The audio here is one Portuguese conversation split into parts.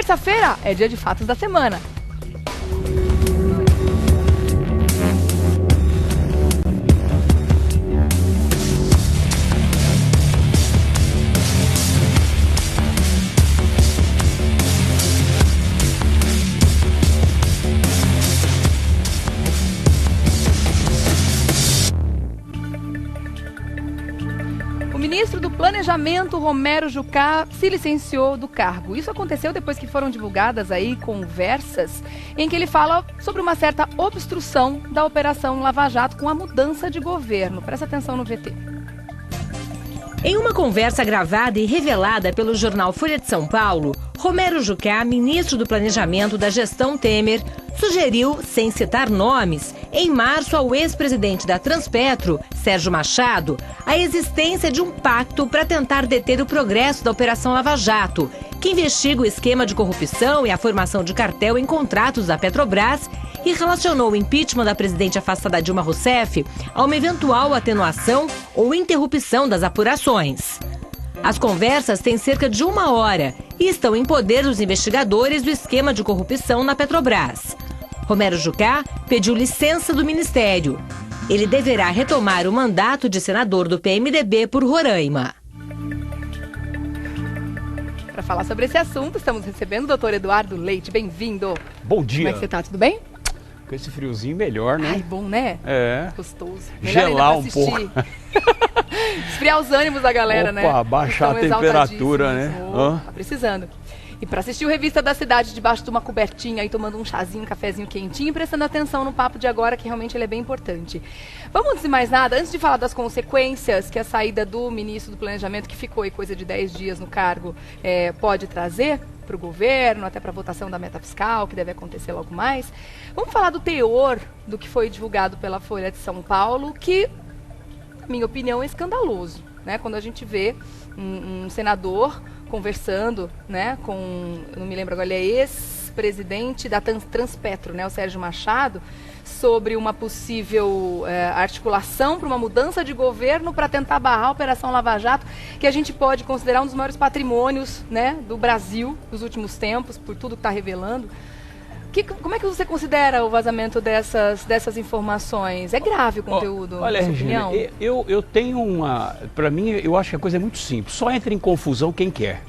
Terça-feira é dia de fatos da semana. O ministro do Planejamento, Romero Jucá, se licenciou do cargo. Isso aconteceu depois que foram divulgadas aí conversas em que ele fala sobre uma certa obstrução da Operação Lava Jato com a mudança de governo. Presta atenção no VT. Em uma conversa gravada e revelada pelo jornal Folha de São Paulo, Romero Jucá, ministro do Planejamento da gestão Temer, sugeriu, sem citar nomes, em março ao ex-presidente da Transpetro, Sérgio Machado, a existência de um pacto para tentar deter o progresso da Operação Lava Jato, que investiga o esquema de corrupção e a formação de cartel em contratos da Petrobras e relacionou o impeachment da presidente afastada Dilma Rousseff a uma eventual atenuação ou interrupção das apurações. As conversas têm cerca de 1 hora e estão em poder dos investigadores do esquema de corrupção na Petrobras. Romero Jucá pediu licença do ministério. Ele deverá retomar o mandato de senador do PMDB por Roraima. Para falar sobre esse assunto, estamos recebendo o doutor Eduardo Leite. Bem-vindo. Bom dia. Como é que você tá? Tudo bem? Com esse friozinho melhor, né? Ai, bom, né? É. Gostoso. Melhor Gelar um pouco. Esfriar os ânimos da galera, né? Opa, baixar a temperatura, né? Tá precisando. E para assistir o Revista da Cidade debaixo de uma cobertinha, aí tomando um chazinho, um cafezinho quentinho e prestando atenção no papo de agora, que realmente ele é bem importante. Vamos, antes de mais nada, antes de falar das consequências que a saída do ministro do Planejamento, que ficou aí coisa de 10 dias no cargo, pode trazer para o governo, até para a votação da meta fiscal, que deve acontecer logo mais. Vamos falar do teor do que foi divulgado pela Folha de São Paulo, que, na minha opinião, é escandaloso, né? Quando a gente vê um senador conversando, né, com, eu não me lembro agora, ele é ex-presidente da Transpetro, né, o Sérgio Machado, sobre uma possível articulação para uma mudança de governo para tentar barrar a Operação Lava Jato, que a gente pode considerar um dos maiores patrimônios, né, do Brasil nos últimos tempos, por tudo que está revelando. Como é que você considera o vazamento dessas informações? É grave o conteúdo, olha, na sua opinião? Eu tenho uma... Para mim, eu acho que a coisa é muito simples. Só entra em confusão quem quer,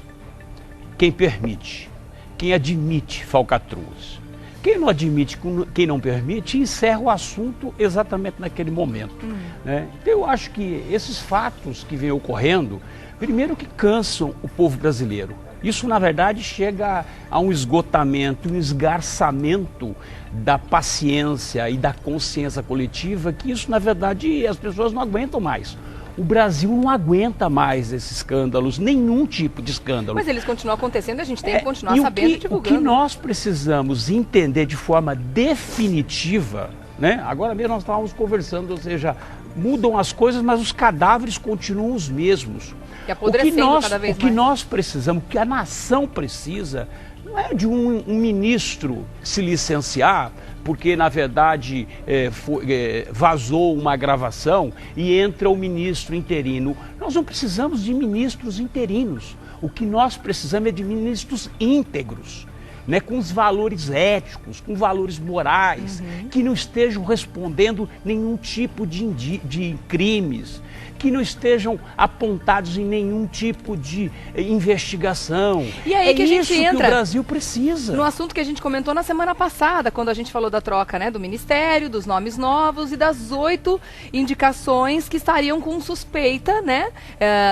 quem permite, quem admite falcatruas. Quem não admite, quem não permite, encerra o assunto exatamente naquele momento. Né? Então, eu acho que esses fatos que vêm ocorrendo, primeiro que cansam o povo brasileiro. Isso, na verdade, chega a um esgotamento, um esgarçamento da paciência e da consciência coletiva, que isso, na verdade, as pessoas não aguentam mais. O Brasil não aguenta mais esses escândalos, nenhum tipo de escândalo. Mas eles continuam acontecendo e a gente tem que continuar sabendo e divulgando. O que nós precisamos entender de forma definitiva, né? Agora mesmo nós estávamos conversando, ou seja, mudam as coisas, mas os cadáveres continuam os mesmos. E apodrecendo cada vez mais. O que nós precisamos, o que a nação precisa, não é de um ministro se licenciar, porque na verdade vazou uma gravação e entra o ministro interino. Nós não precisamos de ministros interinos. O que nós precisamos é de ministros íntegros, né, com os valores éticos, com valores morais, que não estejam respondendo nenhum tipo de crimes, que não estejam apontados em nenhum tipo de investigação. E aí que a gente entra que o Brasil precisa. No assunto que a gente comentou na semana passada, quando a gente falou da troca, né, do Ministério, dos nomes novos e das 8 indicações que estariam com suspeita, né,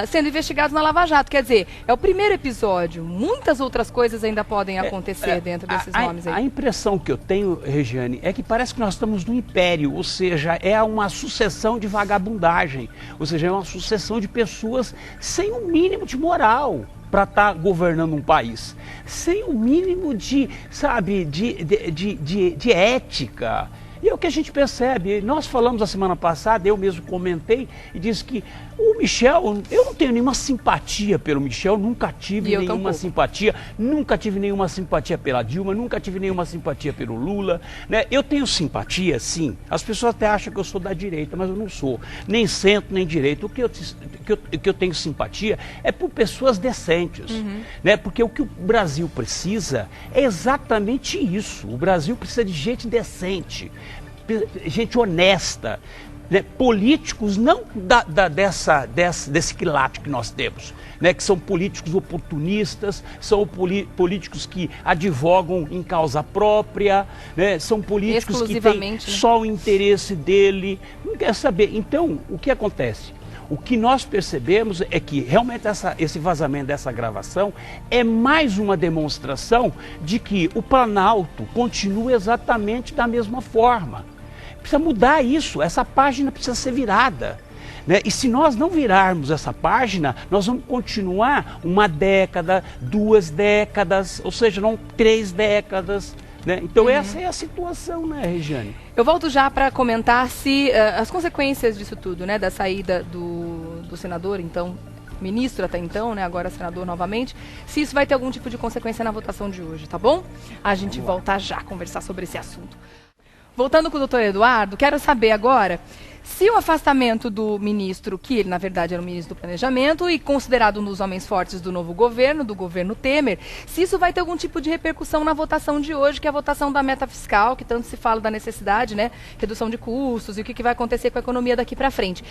sendo investigados na Lava Jato. Quer dizer, é o primeiro episódio. Muitas outras coisas ainda podem acontecer dentro desses nomes aí. A impressão que eu tenho, Regiane, é que parece que nós estamos no império, ou seja, é uma sucessão de vagabundagem, ou seja, é uma sucessão de pessoas sem o mínimo de moral para estar governando um país, sem o mínimo de, sabe, de ética. E é o que a gente percebe. Nós falamos a semana passada, eu mesmo comentei e disse que o Michel, eu não tenho nenhuma simpatia pelo Michel, nunca tive nenhuma simpatia, nunca tive nenhuma simpatia pela Dilma, nunca tive nenhuma simpatia pelo Lula, né? Eu tenho simpatia, sim. As pessoas até acham que eu sou da direita, mas eu não sou. Nem centro, nem direita. O que eu tenho simpatia é por pessoas decentes, né? Porque o que o Brasil precisa é exatamente isso. O Brasil precisa de gente decente, gente honesta, né? Políticos não desse quilate que nós temos, né? Que são políticos oportunistas, são políticos que advogam em causa própria, né? São políticos que têm só o interesse dele, não quer saber. Então, o que acontece? O que nós percebemos é que realmente esse vazamento dessa gravação é mais uma demonstração de que o Planalto continua exatamente da mesma forma. Precisa mudar isso, essa página precisa ser virada, né? E se nós não virarmos essa página, nós vamos continuar 1 década, 2 décadas, ou seja, não 3 décadas. Né? Então essa é a situação, né, Regiane? Eu volto já para comentar se as consequências disso tudo, né, da saída do senador, então, ministro até então, né, agora senador novamente, se isso vai ter algum tipo de consequência na votação de hoje, tá bom? A gente volta já a conversar sobre esse assunto. Voltando com o doutor Eduardo, quero saber agora se o afastamento do ministro, que ele na verdade era o ministro do Planejamento e considerado um dos homens fortes do novo governo, do governo Temer, se isso vai ter algum tipo de repercussão na votação de hoje, que é a votação da meta fiscal, que tanto se fala da necessidade, né, redução de custos e o que vai acontecer com a economia daqui para frente.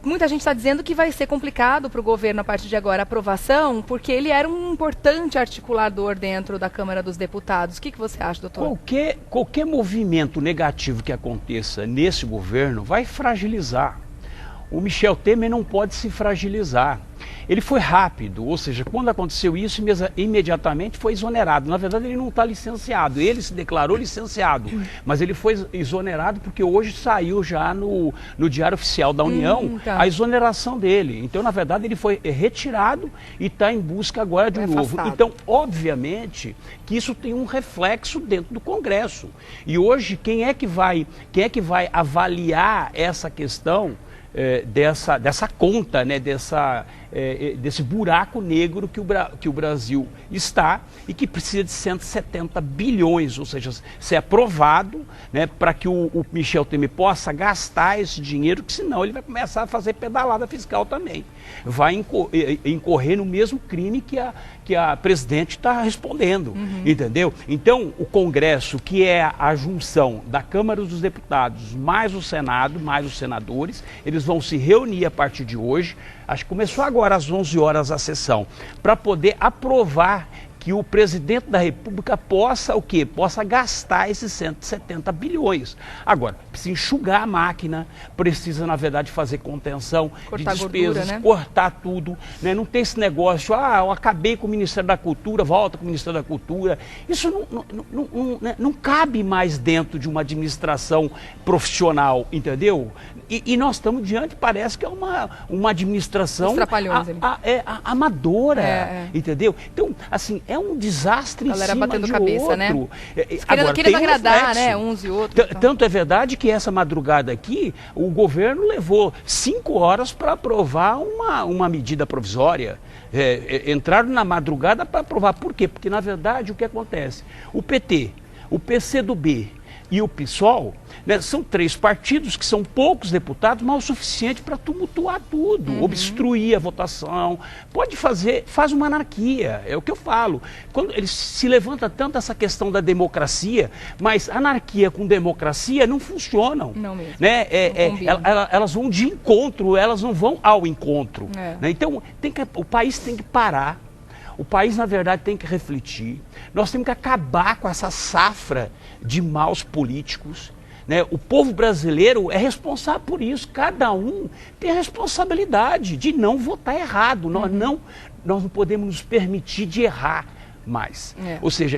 Muita gente está dizendo que vai ser complicado para o governo, a partir de agora, a aprovação, porque ele era um importante articulador dentro da Câmara dos Deputados. O que você acha, doutor? Qualquer movimento negativo que aconteça nesse governo vai fragilizar. O Michel Temer não pode se fragilizar. Ele foi rápido, ou seja, quando aconteceu isso, imediatamente foi exonerado. Na verdade, ele não está licenciado, ele se declarou licenciado, mas ele foi exonerado porque hoje saiu já no Diário Oficial da União a exoneração dele. Então, na verdade, ele foi retirado e está em busca agora de um novo. Então, obviamente, que isso tem um reflexo dentro do Congresso. E hoje, quem é que vai avaliar essa questão? Dessa conta, né, desse buraco negro que o Brasil está e que precisa de 170 bilhões, ou seja, ser aprovado, né, para que o Michel Temer possa gastar esse dinheiro, que senão ele vai começar a fazer pedalada fiscal também. Vai incorrer no mesmo crime que a presidente está respondendo, entendeu? Então, o Congresso, que é a junção da Câmara dos Deputados mais o Senado, mais os senadores, eles vão se reunir a partir de hoje, acho que começou agora às 11 horas a sessão, para poder aprovar que o presidente da República possa o quê? Possa gastar esses 170 bilhões. Agora, precisa enxugar a máquina, precisa, na verdade, fazer contenção de despesas, gordura, né? Cortar tudo, né? Não tem esse negócio, eu acabei com o Ministério da Cultura, volta com o Ministério da Cultura. Isso não cabe mais dentro de uma administração profissional, entendeu? E nós estamos diante, parece que é uma administração amadora, entendeu? Então, assim, é um desastre em cima batendo de cabeça, outro. Né? Querendo agradar, né, uns e outros. Tanto é verdade que essa madrugada aqui, o governo levou 5 horas para aprovar uma medida provisória. Entraram na madrugada para aprovar. Por quê? Porque, na verdade, o que acontece? O PT, o PCdoB e o PSOL, né, são 3 partidos que são poucos deputados, mas o suficiente para tumultuar tudo, obstruir a votação, faz uma anarquia, é o que eu falo. Quando ele se levanta tanto essa questão da democracia, mas anarquia com democracia não funcionam. Não mesmo. Né? Elas vão de encontro, elas não vão ao encontro. Né? Então, o país tem que parar. O país, na verdade, tem que refletir. Nós temos que acabar com essa safra de maus políticos. Né? O povo brasileiro é responsável por isso. Cada um tem a responsabilidade de não votar errado. Nós não podemos nos permitir de errar mais. Ou seja,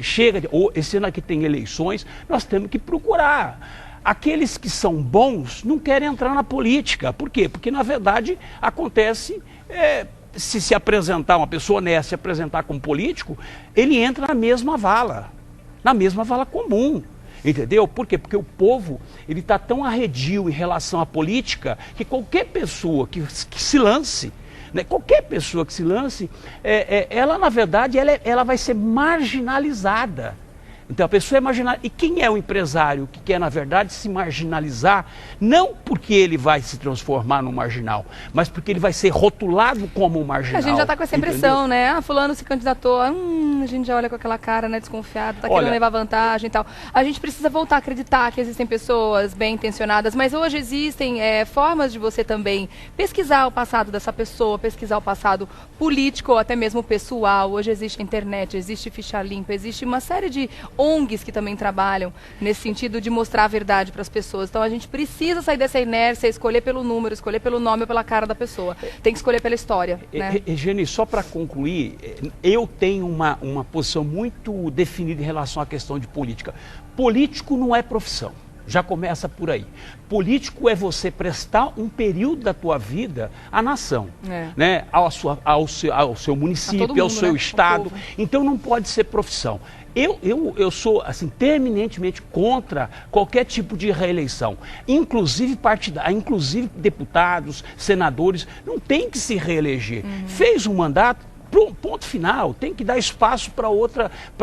esse ano aqui tem eleições, nós temos que procurar. Aqueles que são bons não querem entrar na política. Por quê? Porque, na verdade, acontece... Se apresentar, uma pessoa honesta, se apresentar como político, ele entra na mesma vala comum. Entendeu? Por quê? Porque o povo, ele está tão arredio em relação à política que qualquer pessoa que se lance, né, qualquer pessoa que se lance, ela na verdade, ela vai ser marginalizada. Então a pessoa é marginal. E quem é o empresário que quer, na verdade, se marginalizar, não porque ele vai se transformar no marginal, mas porque ele vai ser rotulado como um marginal. A gente já está com essa impressão, né? Ah, fulano se candidatou, a gente já olha com aquela cara, né, desconfiado, tá querendo levar vantagem e tal. A gente precisa voltar a acreditar que existem pessoas bem intencionadas, mas hoje existem formas de você também pesquisar o passado dessa pessoa, pesquisar o passado político ou até mesmo pessoal. Hoje existe a internet, existe ficha limpa, existe uma série de ONGs que também trabalham nesse sentido de mostrar a verdade para as pessoas. Então a gente precisa sair dessa inércia, escolher pelo número, escolher pelo nome ou pela cara da pessoa. Tem que escolher pela história, né? Geni, só para concluir, eu tenho uma posição muito definida em relação à questão de política. Político não é profissão. Já começa por aí. Político é você prestar um período da tua vida à nação, né? ao seu município, ao seu estado. Então não pode ser profissão. Eu sou assim, terminantemente contra qualquer tipo de reeleição, inclusive inclusive deputados, senadores, não tem que se reeleger. Fez um mandato, ponto final, tem que dar espaço para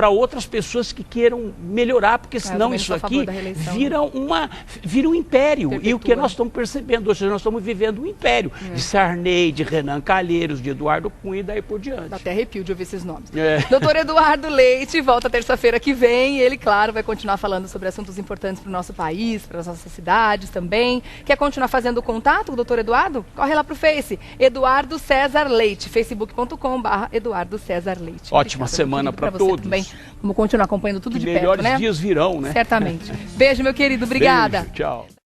outras pessoas que queiram melhorar, porque senão isso aqui vira um império. Perpetua. E o que nós estamos percebendo, ou seja, nós estamos vivendo um império de Sarney, de Renan Calheiros, de Eduardo Cunha e daí por diante. Dá até arrepio de ouvir esses nomes. Doutor Eduardo Leite volta terça-feira que vem e ele, claro, vai continuar falando sobre assuntos importantes para o nosso país, para as nossas cidades também. Quer continuar fazendo contato, doutor Eduardo? Corre lá para o Face, Eduardo César Leite, facebook.com/Eduardo César Leite. Ótima semana para todos. Também. Vamos continuar acompanhando tudo de perto, né? Melhores dias virão, né? Certamente. Beijo, meu querido. Obrigada. Beijo, tchau.